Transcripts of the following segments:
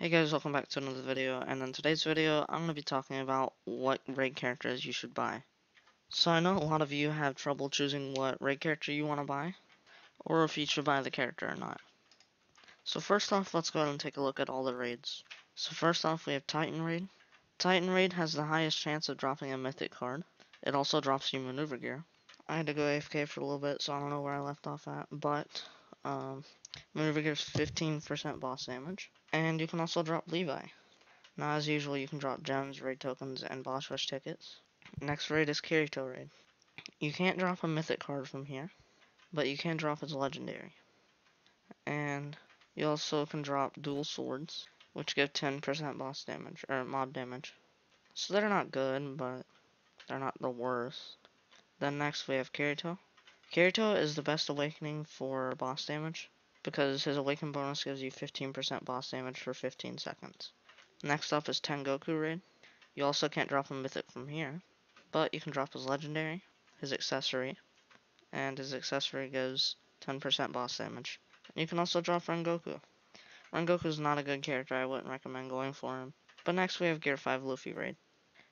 Hey guys, welcome back to another video, and in today's video, I'm going to be talking about what raid characters you should buy. So I know a lot of you have trouble choosing what raid character you want to buy, or if you should buy the character or not. So first off, let's go ahead and take a look at all the raids. So first off, we have Titan Raid. Titan Raid has the highest chance of dropping a mythic card. It also drops you maneuver gear. I had to go AFK for a little bit, so I don't know where I left off at, but maneuver gear is 15% boss damage. And you can also drop Levi. Now, as usual, you can drop gems, raid tokens, and boss rush tickets. Next raid is Kirito raid. You can't drop a mythic card from here, but you can drop his legendary. And you also can drop dual swords, which give 10% boss damage, or mob damage. So they're not good, but they're not the worst. Then next we have Kirito. Kirito is the best awakening for boss damage, because his awaken bonus gives you 15% boss damage for 15 seconds. Next up is Tengoku raid. You also can't drop a mythic from here, but you can drop his legendary, his accessory, and his accessory goes 10% boss damage. And you can also drop Rengoku. Rengoku's not a good character, I wouldn't recommend going for him. But next we have Gear 5 Luffy raid.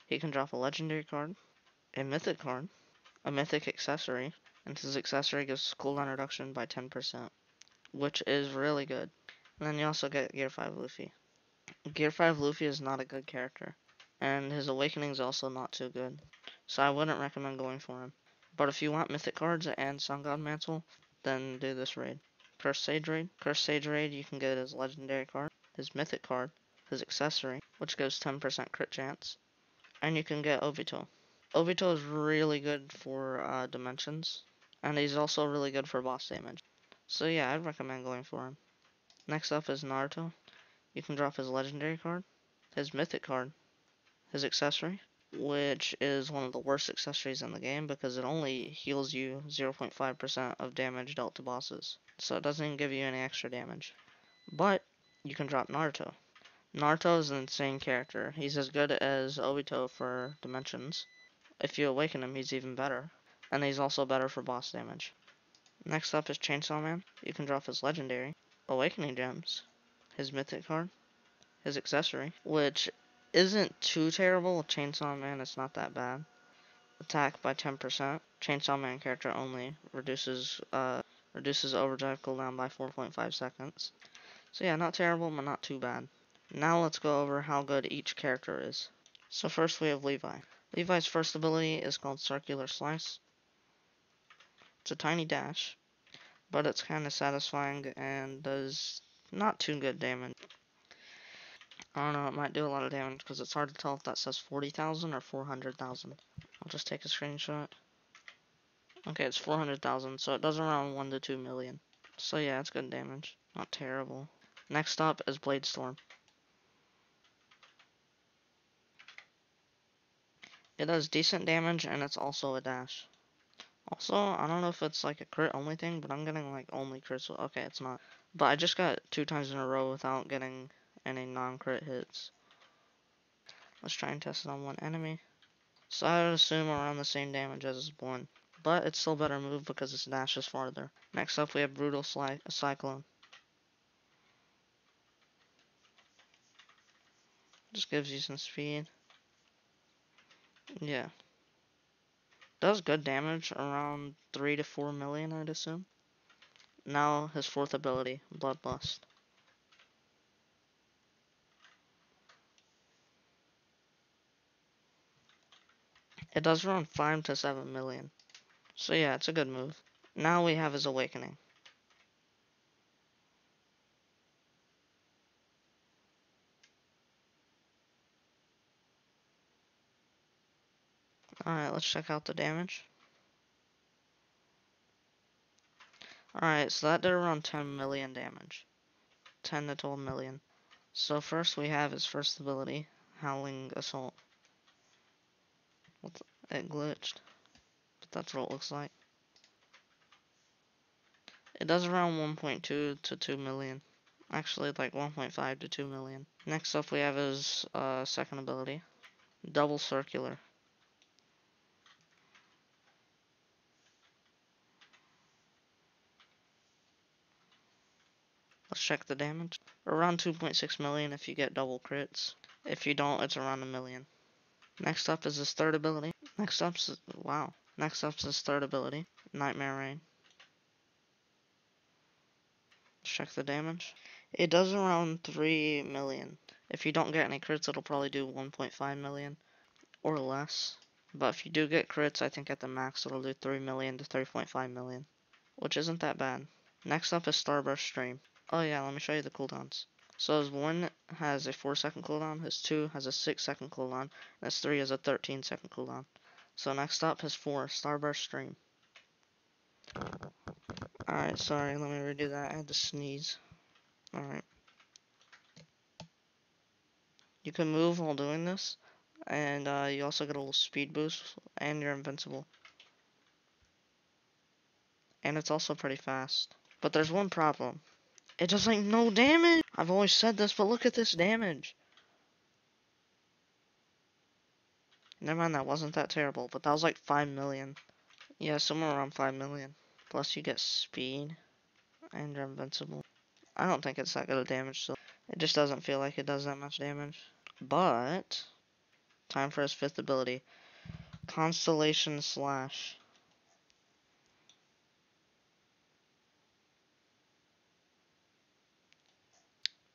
He can drop a legendary card, a mythic card, a mythic accessory, and his accessory gives cooldown reduction by 10%, which is really good. And then you also get Gear 5 Luffy. Gear 5 Luffy is not a good character, and his awakening is also not too good, so I wouldn't recommend going for him. But if you want mythic cards and Sun God Mantle, then do this raid. Cursed Sage raid. Cursed Sage raid, you can get his legendary card, his mythic card, his accessory, which gives 10% crit chance, and you can get Obito. Obito is really good for dimensions, and he's also really good for boss damage. So yeah, I'd recommend going for him. Next up is Naruto. You can drop his legendary card, his mythic card, his accessory, which is one of the worst accessories in the game because it only heals you 0.5% of damage dealt to bosses. So it doesn't even give you any extra damage. But you can drop Naruto. Naruto is an insane character. He's as good as Obito for dimensions. If you awaken him, he's even better. And he's also better for boss damage. Next up is Chainsaw Man. You can drop his legendary, awakening gems, his mythic card, his accessory, which isn't too terrible. Chainsaw Man is not that bad. Attack by 10%. Chainsaw Man character only reduces overdrive cooldown by 4.5 seconds. So yeah, not terrible, but not too bad. Now let's go over how good each character is. So first we have Levi. Levi's first ability is called Circular Slice. It's a tiny dash, but it's kind of satisfying and does not too good damage. I don't know, it might do a lot of damage because it's hard to tell if that says 40,000 or 400,000. I'll just take a screenshot. Okay, it's 400,000, so it does around 1 to 2 million. So yeah, it's good damage. Not terrible. Next up is Blade Storm. It does decent damage, and it's also a dash. Also, I don't know if it's like a crit only thing, but I'm getting like only crits. Okay, it's not. But I just got 2 times in a row without getting any non-crit hits. Let's try and test it on one enemy. So I would assume around the same damage as his one. But it's still better move because its dash is farther. Next up we have Brutal Cyclone. Just gives you some speed. Yeah. Does good damage, around 3 to 4 million I'd assume. Now his fourth ability, Bloodlust. It does around 5 to 7 million. So yeah, it's a good move. Now we have his Awakening. Alright, let's check out the damage. Alright, so that did around 10 million damage. 10 to 12 million. So first we have his first ability, Howling Assault. It glitched, but that's what it looks like. It does around 1.2 to 2 million. Actually, like 1.5 to 2 million. Next up we have his second ability, Double Circular. Let's check the damage. Around 2.6 million if you get double crits. If you don't, it's around a million. Next up is his third ability. Next up is his third ability, Nightmare Rain. Check the damage. It does around 3 million. If you don't get any crits, it'll probably do 1.5 million or less. But if you do get crits, I think at the max it'll do 3 million to 3.5 million, which isn't that bad. Next up is Starburst Stream. Oh yeah, let me show you the cooldowns. So his 1 has a 4-second cooldown, his 2 has a 6-second cooldown, and his 3 has a 13-second cooldown. So next up, his 4, Starburst Stream. Alright, sorry, let me redo that. I had to sneeze. Alright. You can move while doing this, and you also get a little speed boost, and you're invincible. And it's also pretty fast. But there's one problem. It does like no damage! I've always said this, but look at this damage. Never mind, that wasn't that terrible, but that was like 5 million. Yeah, somewhere around 5 million. Plus you get speed, and you're invincible. I don't think it's that good of damage, so it just doesn't feel like it does that much damage. But, time for his 5th ability. Constellation Slash.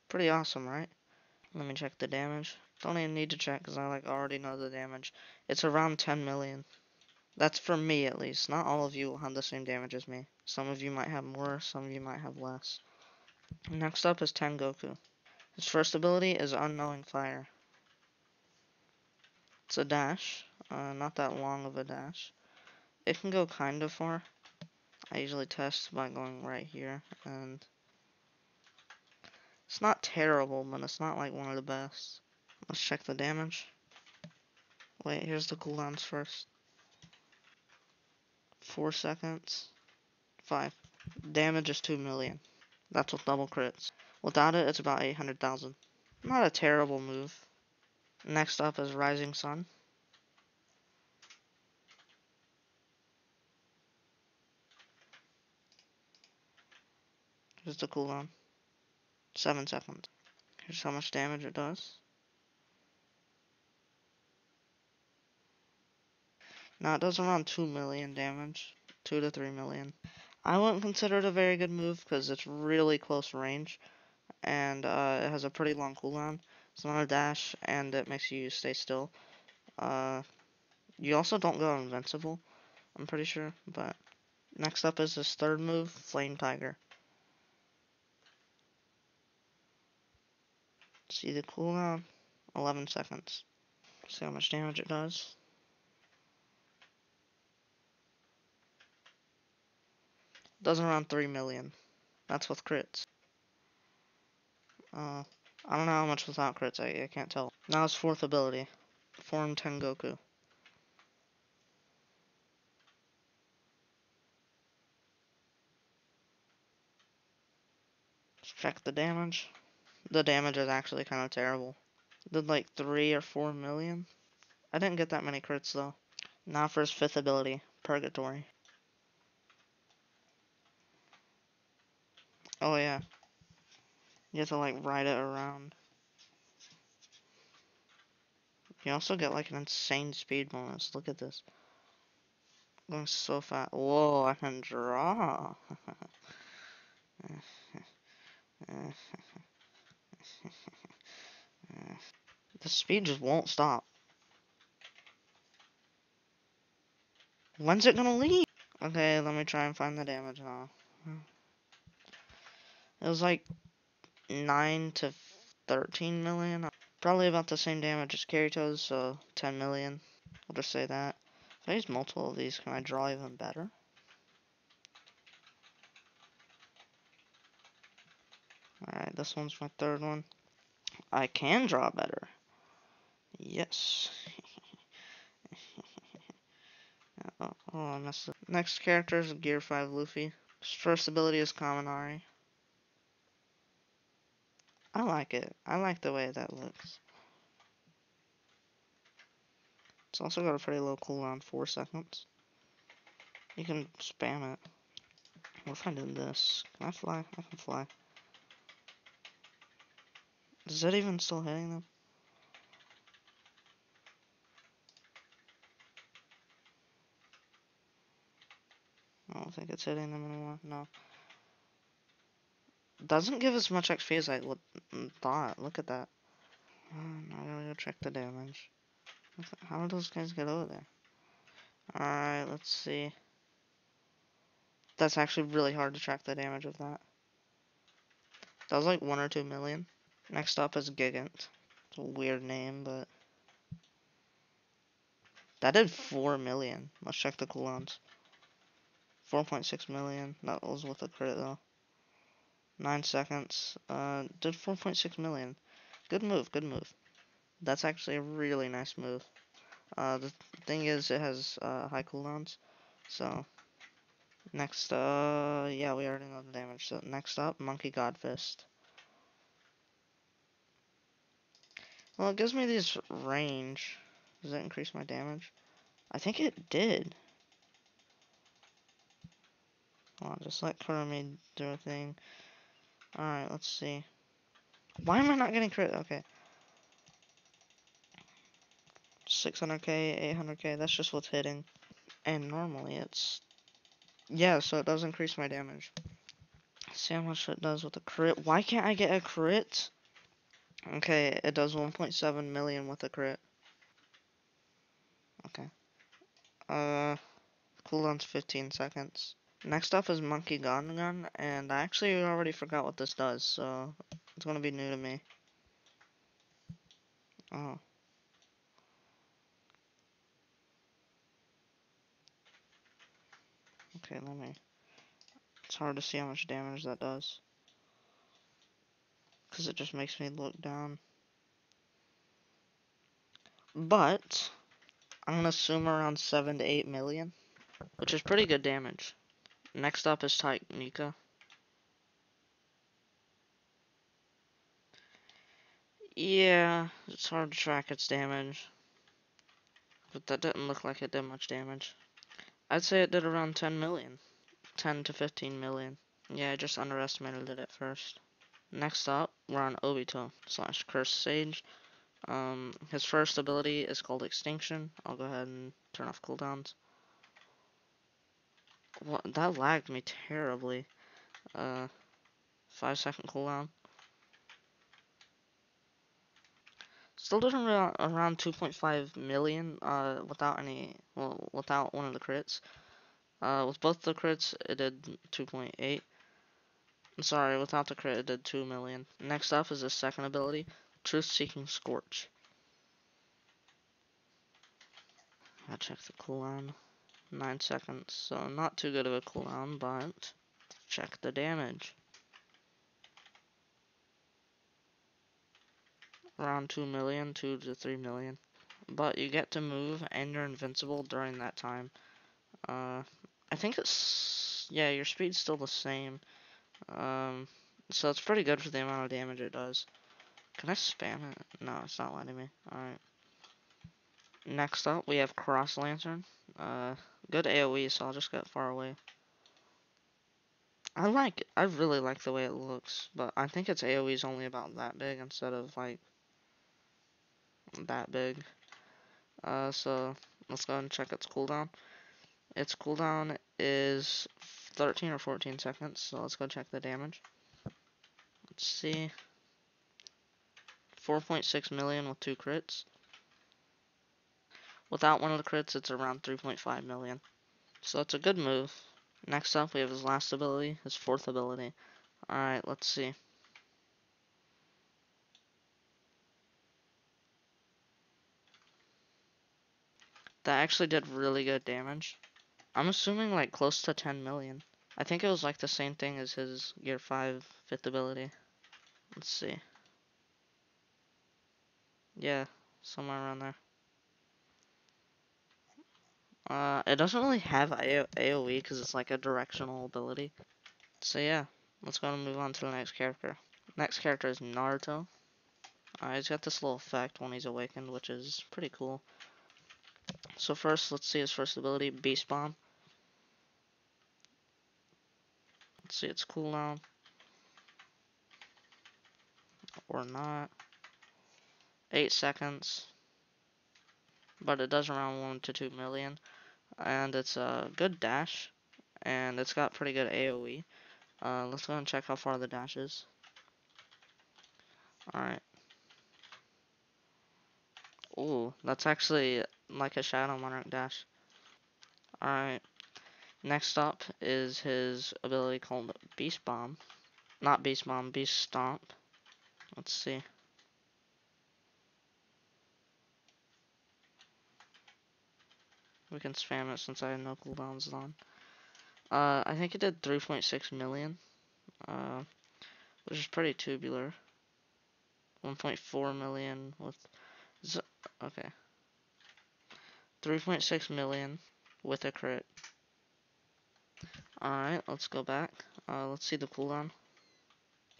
Pretty awesome, right? Let me check the damage. Don't even need to check because I already know the damage. It's around 10 million. That's for me at least. Not all of you will have the same damage as me. Some of you might have more, some of you might have less. Next up is Tengoku. His first ability is Unknowing Fire. It's a dash. Not that long of a dash. It can go kind of far. I usually test by going right here, and it's not terrible, but it's not like one of the best. Let's check the damage. Wait, here's the cooldowns first. 4 seconds. 5. Damage is 2 million. That's with double crits. Without it, it's about 800,000. Not a terrible move. Next up is Rising Sun. Here's the cooldown. 7 seconds. Here's how much damage it does. Now it does around 2 million damage. 2 to 3 million. I wouldn't consider it a very good move because it's really close range. And it has a pretty long cooldown. It's not a dash, and it makes you stay still. You also don't go invincible, I'm pretty sure. But next up is his third move, Flame Tiger. See the cooldown? 11 seconds. See how much damage it does. Does around 3 million. That's with crits. I don't know how much without crits, I can't tell. Now his 4th ability. Form Tengoku. Let's check the damage. The damage is actually kind of terrible. Did like 3 or 4 million. I didn't get that many crits though. Now for his 5th ability, Purgatory. Oh yeah. You have to ride it around. You also get an insane speed bonus. Look at this. Going so fast. Whoa, I can draw. The speed just won't stop. When's it gonna leave? Okay, let me try and find the damage now. It was like 9 to 13 million. Probably about the same damage as Kirito's, so 10 million. I'll just say that. If I use multiple of these, can I draw even better? Alright, this one's my 3rd one. I can draw better. Yes. Oh, I messed up. Next character is Gear 5 Luffy. His first ability is Kaminari. I like it. I like the way that looks. It's also got a pretty low cooldown, 4 seconds. You can spam it. What if I did this? Can I fly? I can fly. Is it even still hitting them? I don't think it's hitting them anymore. No. Doesn't give as much XP as I thought. Look at that. Now I gotta go check the damage. How did those guys get over there? Alright, let's see. That's actually really hard to track the damage of that. That was like 1 or 2 million. Next up is Gigant. It's a weird name, but that did 4 million. Let's check the cooldowns. 4.6 million. That was with a crit though. 9 seconds. Did 4.6 million. Good move, good move. That's actually a really nice move. The thing is, it has high cooldowns. So, next, yeah, we already know the damage. So, next up, Monkey God Fist. Well, it gives me this range. Does that increase my damage? I think it did. Hold on, just let Kurumi do a thing. Alright, let's see. Why am I not getting crit? Okay. 600k, 800k, that's just what's hitting. And normally it's... Yeah, so it does increase my damage. See how much it does with a crit. Why can't I get a crit? Okay, it does 1.7 million with a crit. Okay. Cooldown's 15 seconds. Next up is Monkey Gun, and I actually already forgot what this does, so it's gonna be new to me. Oh. Okay, let me... It's hard to see how much damage that does. Because it just makes me look down. But, I'm gonna assume around 7 to 8 million. Which is pretty good damage. Next up is Tynika. Yeah, it's hard to track its damage. But that didn't look like it did much damage. I'd say it did around 10 million. 10 to 15 million. Yeah, I just underestimated it at first. Next up, we're on Obito / Cursed Sage. His first ability is called Extinction. I'll go ahead and turn off cooldowns. Well, that lagged me terribly. 5-second cooldown. Still doing around 2.5 million, without any, well, without one of the crits. With both the crits, it did 2.8. I'm sorry, without the crit, it did 2 million. Next up is his second ability, Truth-Seeking Scorch. I'll check the cooldown. 9 seconds, so not too good of a cooldown, but check the damage. Around 2 million, 2 to 3 million. But you get to move and you're invincible during that time. I think it's, yeah, your speed's still the same. So it's pretty good for the amount of damage it does. Can I spam it? No, it's not letting me. Alright. Next up, we have Cross Lantern. Good AoE, so I'll just get far away. I like it. I really like the way it looks, but I think its AoE is only about that big instead of, like, that big. So let's go ahead and check its cooldown. Its cooldown is 13 or 14 seconds, so let's go check the damage. Let's see. 4.6 million with 2 crits. Without one of the crits, it's around 3.5 million. So it's a good move. Next up, we have his last ability, his fourth ability. Alright, let's see. That actually did really good damage. I'm assuming like close to 10 million. I think it was like the same thing as his Gear 5 fifth ability. Let's see. Yeah, somewhere around there. It doesn't really have AoE because it's like a directional ability. So yeah, let's go and move on to the next character. Next character is Naruto. He's got this little effect when he's awakened, which is pretty cool. So first, let's see his first ability, Beast Bomb. Let's see its cooldown. or not. 8 seconds. But it does around 1 to 2 million. And it's a good dash. And it's got pretty good AoE. Let's go and check how far the dash is. Alright. Ooh, that's actually like a Shadow Monarch dash. Alright. Next up is his ability called Beast Bomb. Not Beast Bomb, Beast Stomp. Let's see. We can spam it since I have no cooldowns on. I think it did 3.6 million. Which is pretty tubular. 1.4 million with... Okay. 3.6 million with a crit. Alright, let's go back. Let's see the cooldown.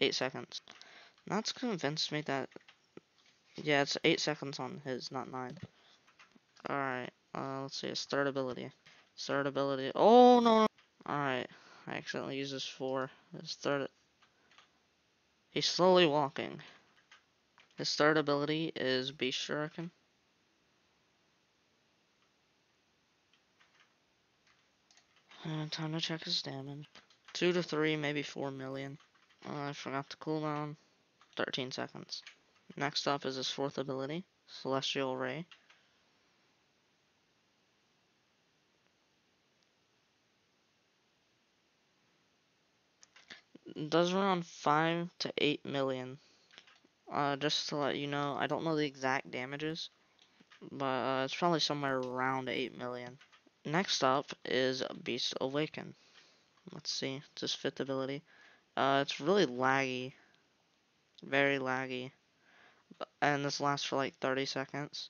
8 seconds. That's convinced me that... Yeah, it's 8 seconds on his, not 9. Alright, let's see his third ability. Third ability... Oh, no! Alright, I accidentally used his 4. His third... He's slowly walking. His third ability is Beast Shuriken. Time to check his damage. 2 to 3, maybe 4 million. I forgot the cooldown. 13 seconds. Next up is his fourth ability, Celestial Ray. It does around 5 to 8 million. Just to let you know, I don't know the exact damages, but it's probably somewhere around 8 million. Next up is Beast Awaken. Let's see, it's his fifth ability. It's really laggy. Very laggy. And this lasts for like 30 seconds.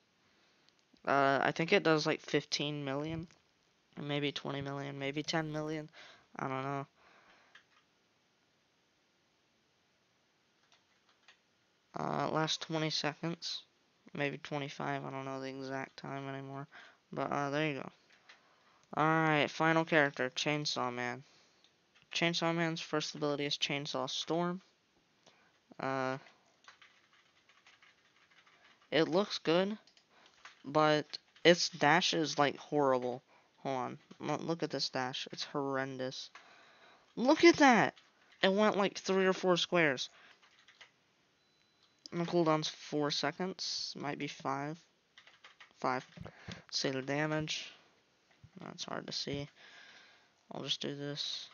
I think it does like 15 million. Maybe 20 million, maybe 10 million. I don't know. Last 20 seconds. Maybe 25. I don't know the exact time anymore. But, there you go. Alright, final character, Chainsaw Man. Chainsaw Man's first ability is Chainsaw Storm. It looks good, but its dash is, like, horrible. Hold on. Look at this dash. It's horrendous. Look at that! It went, like, 3 or 4 squares. And the cooldown's 4 seconds. Might be 5. 5. See the damage. That's hard to see. I'll just do this.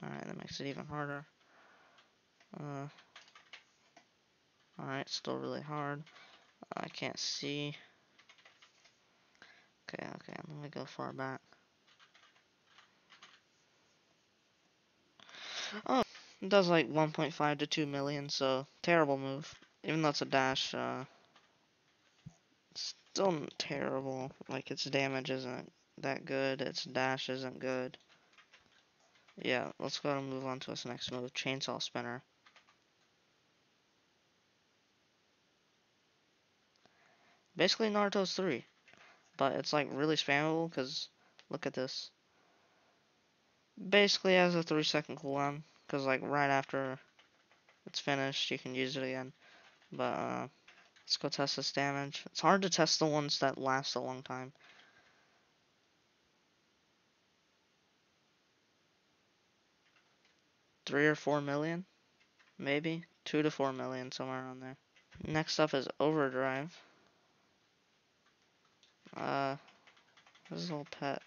Alright, that makes it even harder. Alright, still really hard. I can't see. Okay, let me go far back. Oh, it does like 1.5 to 2 million, so terrible move. Even though it's a dash, still terrible. Like, its damage isn't that good, its dash isn't good. Yeah, let's go and move on to its next move, Chainsaw Spinner. Basically Naruto's 3, but it's like really spammable, because look at this. Basically has a 3-second cooldown, because like right after it's finished, you can use it again. But, let's go test this damage. It's hard to test the ones that last a long time. Three or 4 million, maybe 2 to 4 million, somewhere around there. Next up is Overdrive. This is a little pet.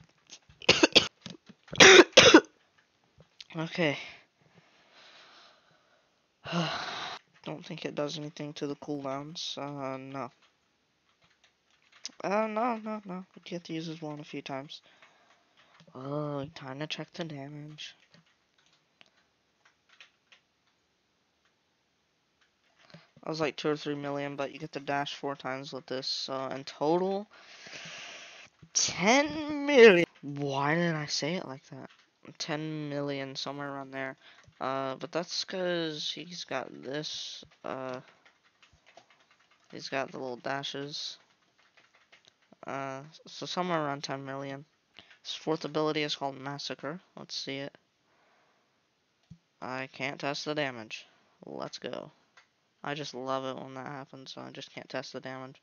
Okay. Don't think it does anything to the cooldowns. No. No. You have to use this one a few times. Oh, time to check the damage. I was like 2 or 3 million, but you get the dash 4 times with this. So in total, 10 million. Why did I say it like that? 10 million, somewhere around there. But that's because he's got this. He's got the little dashes. So somewhere around 10 million. His fourth ability is called Massacre. Let's see it. I can't test the damage. Let's go. I just love it when that happens, so I just can't test the damage.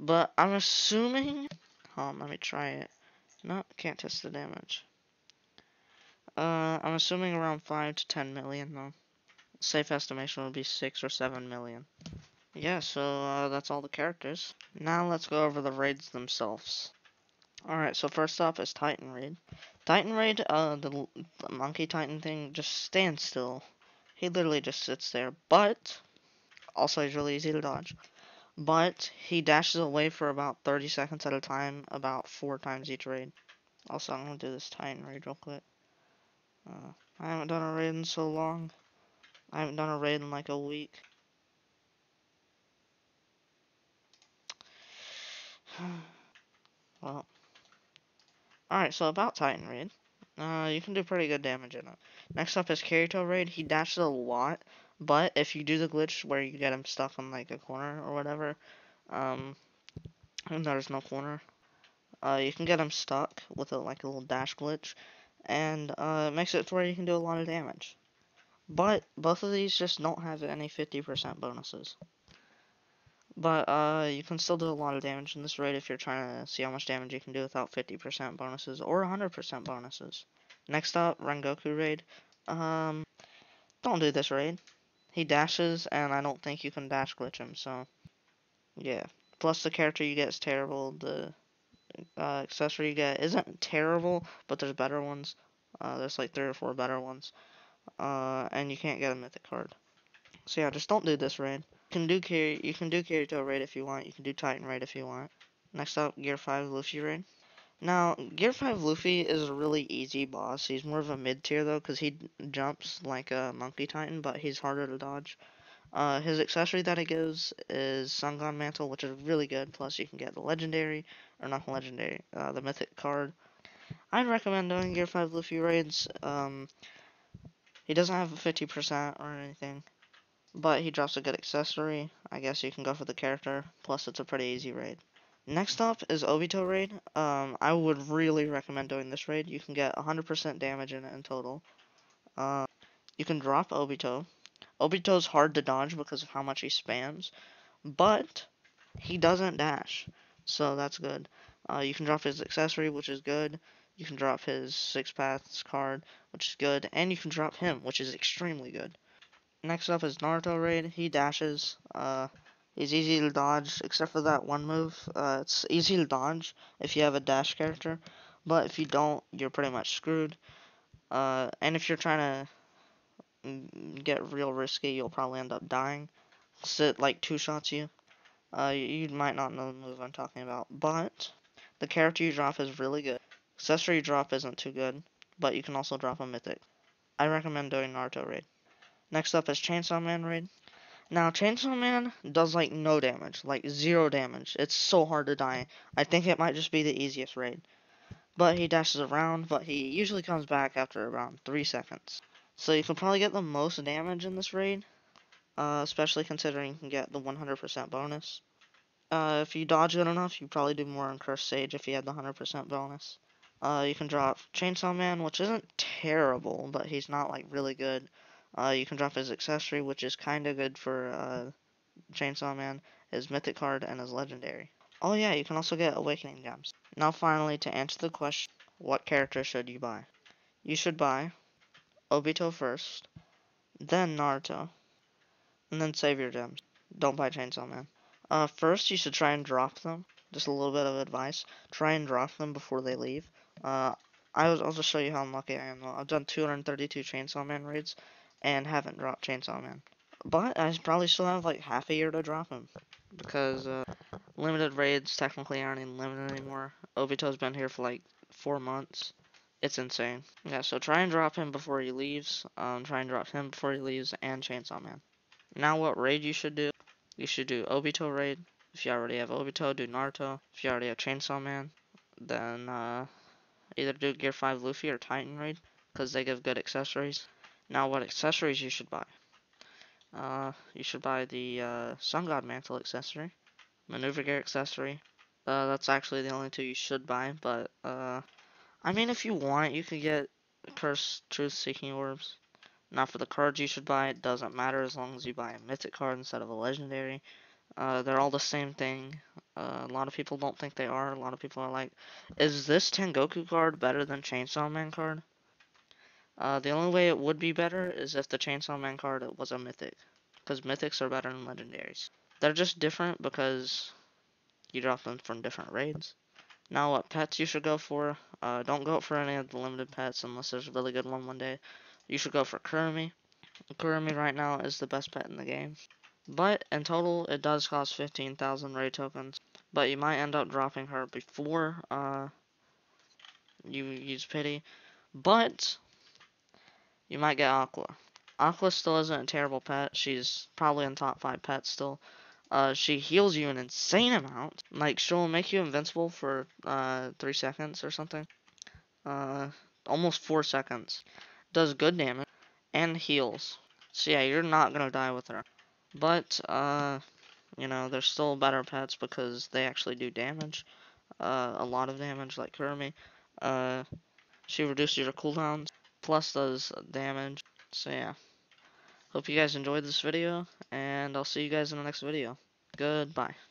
But I'm assuming... Hold on, let me try it. No, can't test the damage. I'm assuming around 5 to 10 million, though. Safe estimation would be 6 or 7 million. Yeah, so that's all the characters. Now let's go over the raids themselves. Alright, so first off is Titan Raid. Titan Raid, the Monkey Titan thing just stands still. He literally just sits there, but also he's really easy to dodge. But he dashes away for about 30 seconds at a time, about 4 times each raid. Also, I'm gonna do this Titan Raid real quick. I haven't done a raid in so long. I haven't done a raid in like a week. Well, alright, so about Titan Raid. You can do pretty good damage in it. Next up is Kirito Raid. He dashes a lot, but if you do the glitch where you get him stuck on like a corner or whatever, and there's no corner, you can get him stuck with like a little dash glitch, and it makes it to where you can do a lot of damage. But both of these just don't have any 50% bonuses. But you can still do a lot of damage in this raid if you're trying to see how much damage you can do without 50% bonuses or 100% bonuses. Next up, Rengoku raid. Don't do this raid. He dashes, and I don't think you can dash glitch him, so yeah. Plus the character you get is terrible. The accessory you get isn't terrible, but there's better ones. There's like 3 or 4 better ones. And you can't get a mythic card. So yeah, just don't do this raid. You can do Kirito raid if you want. You can do Titan raid if you want. Next up, Gear 5 Luffy raid. Now, Gear 5 Luffy is a really easy boss. He's more of a mid tier though, because he jumps like a Monkey Titan, but he's harder to dodge. His accessory that he gives is Sun God Mantle, which is really good. Plus, you can get the legendary, or not legendary, the mythic card. I'd recommend doing Gear 5 Luffy raids. He doesn't have a 50% or anything, but he drops a good accessory. I guess you can go for the character. Plus, it's a pretty easy raid. Next up is Obito raid. I would really recommend doing this raid. You can get 100% damage in it in total. You can drop Obito. Obito's hard to dodge because of how much he spams, but he doesn't dash, so that's good. You can drop his accessory, which is good. You can drop his Six Paths card, which is good, and you can drop him, which is extremely good. Next up is Naruto raid. He dashes. He's easy to dodge, except for that one move. It's easy to dodge if you have a dash character, but if you don't, you're pretty much screwed. And if you're trying to get real risky, you'll probably end up dying. It like two shots you. You might not know the move I'm talking about, but the character you drop is really good. Accessory drop isn't too good, but you can also drop a mythic. I recommend doing Naruto raid. Next up is Chainsaw Man raid. Now, Chainsaw Man does like no damage, like 0 damage. It's so hard to die. I think it might just be the easiest raid. But he dashes around, but he usually comes back after around 3 seconds. So you can probably get the most damage in this raid, especially considering you can get the 100% bonus. If you dodge good enough, you probably do more on Cursed Sage if you had the 100% bonus. You can drop Chainsaw Man, which isn't terrible, but he's not like really good. You can drop his accessory, which is kinda good for Chainsaw Man, his mythic card, and his legendary. Oh yeah, you can also get Awakening Gems. Now finally, to answer the question, what character should you buy? You should buy Obito first, then Naruto, and then save your gems. Don't buy Chainsaw Man. First, you should try and drop them. Just a little bit of advice. Try and drop them before they leave. I'll just show you how unlucky I am though. I've done 232 Chainsaw Man raids and haven't dropped Chainsaw Man. But I probably still have like half a year to drop him. Because limited raids technically aren't even limited anymore. Obito's been here for like 4 months. It's insane. Yeah, so try and drop him before he leaves. Try and drop him before he leaves and Chainsaw Man. Now what raid you should do? You should do Obito raid. If you already have Obito, do Naruto. If you already have Chainsaw Man, then either do Gear 5 Luffy or Titan raid, because they give good accessories. Now what accessories you should buy? You should buy the Sun God Mantle accessory, Maneuver Gear accessory. That's actually the only two you should buy, but I mean if you want, you could get Cursed Truth Seeking Orbs. Now for the cards you should buy, it doesn't matter as long as you buy a mythic card instead of a legendary. They're all the same thing. A lot of people don't think they are. A lot of people are like, is this Tengoku card better than Chainsaw Man card? The only way it would be better is if the Chainsaw Man card was a mythic. Because mythics are better than legendaries. They're just different because you drop them from different raids. Now what pets you should go for? Don't go for any of the limited pets unless there's a really good one day. You should go for Kurumi. Kurumi right now is the best pet in the game. But in total, it does cost 15,000 raid tokens. But you might end up dropping her before you use pity. But you might get Aqua. Aqua still isn't a terrible pet. She's probably in top 5 pets still. She heals you an insane amount. Like, she'll make you invincible for 3 seconds or something. Uh, Almost 4 seconds. Does good damage and heals. So yeah, you're not gonna die with her. But, you know, there's still better pets because they actually do damage. A lot of damage, like Kurumi. Uh, she reduces your cooldowns, plus does damage. So yeah. Hope you guys enjoyed this video, and I'll see you guys in the next video. Goodbye.